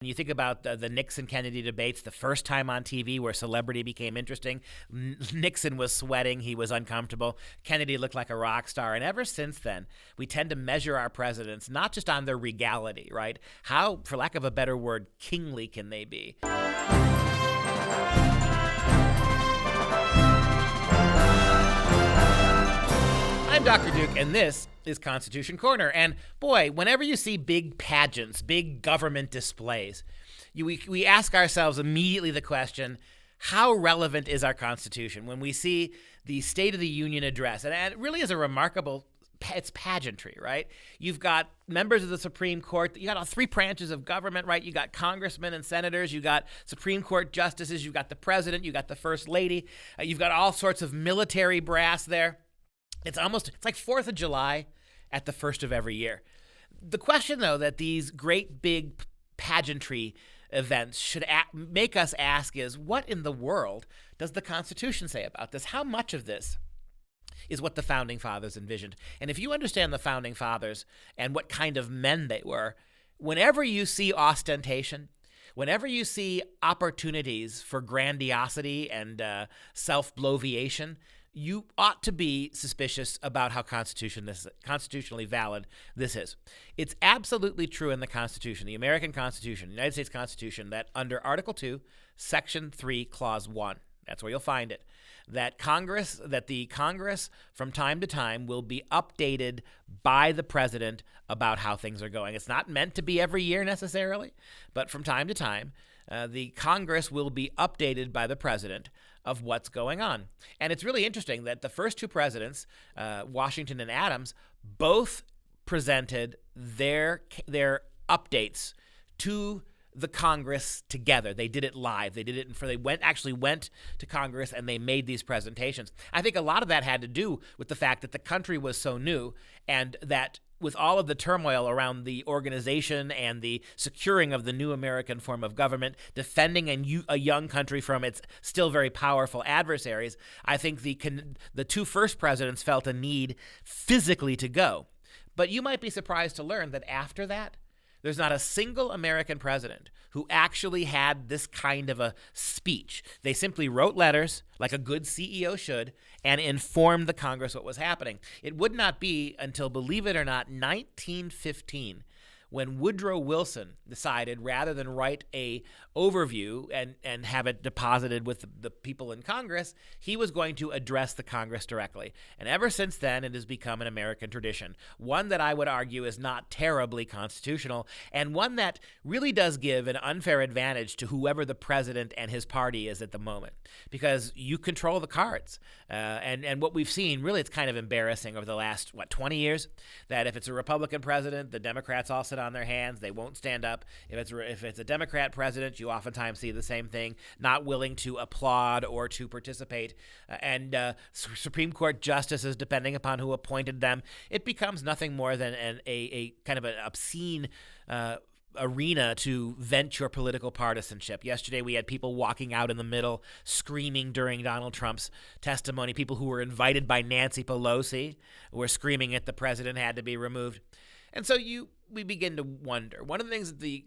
When you think about the Nixon-Kennedy debates, the first time on TV where celebrity became interesting, Nixon was sweating. He was uncomfortable. Kennedy looked like a rock star. And ever since then, we tend to measure our presidents not just on their regality, right? How, for lack of a better word, kingly can they be? I'm Dr. Duke, and this is Constitution Corner. And boy, whenever you see big pageants, big government displays, we ask ourselves immediately the question, how relevant is our Constitution? When we see the State of the Union address, and it really is a remarkable, it's pageantry, right? You've got members of the Supreme Court. You got all three branches of government, right? You got congressmen and senators. You got Supreme Court justices. You've got the president. You got the first lady. You've got all sorts of military brass there. It's like 4th of July at the first of every year. The question, though, that these great big pageantry events should make us ask is, what in the world does the Constitution say about this? How much of this is what the Founding Fathers envisioned? And if you understand the Founding Fathers and what kind of men they were, whenever you see ostentation, whenever you see opportunities for grandiosity and self-bloviation, you ought to be suspicious about how constitutionally valid this is. It's absolutely true in the Constitution, the American Constitution, the United States Constitution, that under Article 2, Section 3, Clause 1, that's where you'll find it, that the Congress from time to time will be updated by the president about how things are going. It's not meant to be every year necessarily, but from time to time, the Congress will be updated by the president of what's going on. And it's really interesting that the first two presidents, Washington and Adams, both presented their updates to the Congress together. They did it live. They went to Congress and they made these presentations. I think a lot of that had to do with the fact that the country was so new, and that with all of the turmoil around the organization and the securing of the new American form of government, defending a young country from its still very powerful adversaries, I think the two first presidents felt a need physically to go. But you might be surprised to learn that after that, there's not a single American president who actually had this kind of a speech. They simply wrote letters, like a good CEO should, and informed the Congress what was happening. It would not be until, believe it or not, 1915 when Woodrow Wilson decided, rather than write a overview and have it deposited with the people in Congress, he was going to address the Congress directly. And ever since then, it has become an American tradition, one that I would argue is not terribly constitutional, and one that really does give an unfair advantage to whoever the president and his party is at the moment, because you control the cards. And what we've seen, really, it's kind of embarrassing over the last, 20 years, that if it's a Republican president, the Democrats all sit on their hands. They won't stand up. If it's a Democrat president, you oftentimes see the same thing, not willing to applaud or to participate. And Supreme Court justices, depending upon who appointed them, it becomes nothing more than a kind of an obscene arena to vent your political partisanship. Yesterday, we had people walking out in the middle, screaming during Donald Trump's testimony. People who were invited by Nancy Pelosi were screaming that the president had to be removed. And so we begin to wonder. One of the things that the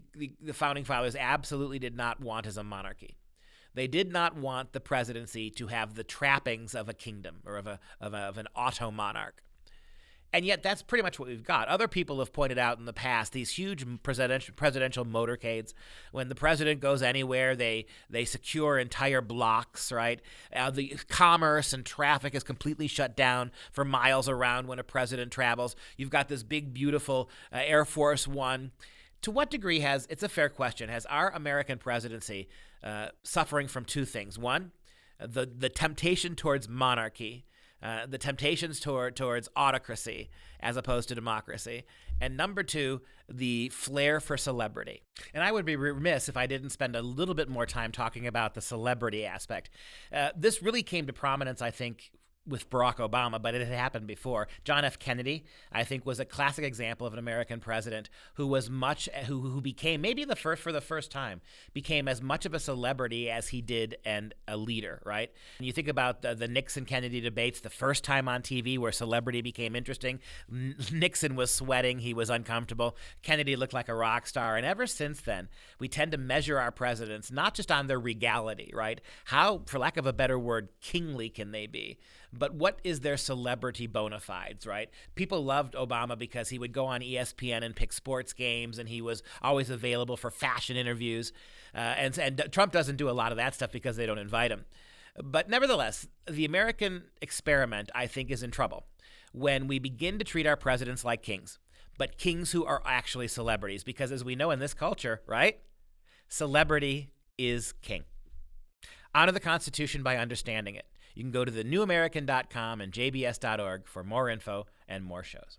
Founding Fathers absolutely did not want is a monarchy. They did not want the presidency to have the trappings of a kingdom or of an auto-monarch. And yet that's pretty much what we've got. Other people have pointed out in the past these huge presidential motorcades. When the president goes anywhere, they secure entire blocks, right? The commerce and traffic is completely shut down for miles around when a president travels. You've got this big, beautiful Air Force One. To what degree it's a fair question, has our American presidency suffering from two things? One, the temptation towards monarchy, the temptations towards autocracy as opposed to democracy. And number two, the flair for celebrity. And I would be remiss if I didn't spend a little bit more time talking about the celebrity aspect. This really came to prominence, I think, with Barack Obama, but it had happened before. John F. Kennedy, I think, was a classic example of an American president who was who became, maybe for the first time, became as much of a celebrity as he did and a leader, right? And you think about the Nixon-Kennedy debates, the first time on TV where celebrity became interesting. Nixon was sweating. He was uncomfortable. Kennedy looked like a rock star. And ever since then, we tend to measure our presidents not just on their regality, right? How, for lack of a better word, kingly can they be? But what is their celebrity bona fides, right? People loved Obama because he would go on ESPN and pick sports games, and he was always available for fashion interviews. And Trump doesn't do a lot of that stuff because they don't invite him. But nevertheless, the American experiment, I think, is in trouble when we begin to treat our presidents like kings, but kings who are actually celebrities. Because as we know in this culture, right, celebrity is king. Honor the Constitution by understanding it. You can go to thenewamerican.com and jbs.org for more info and more shows.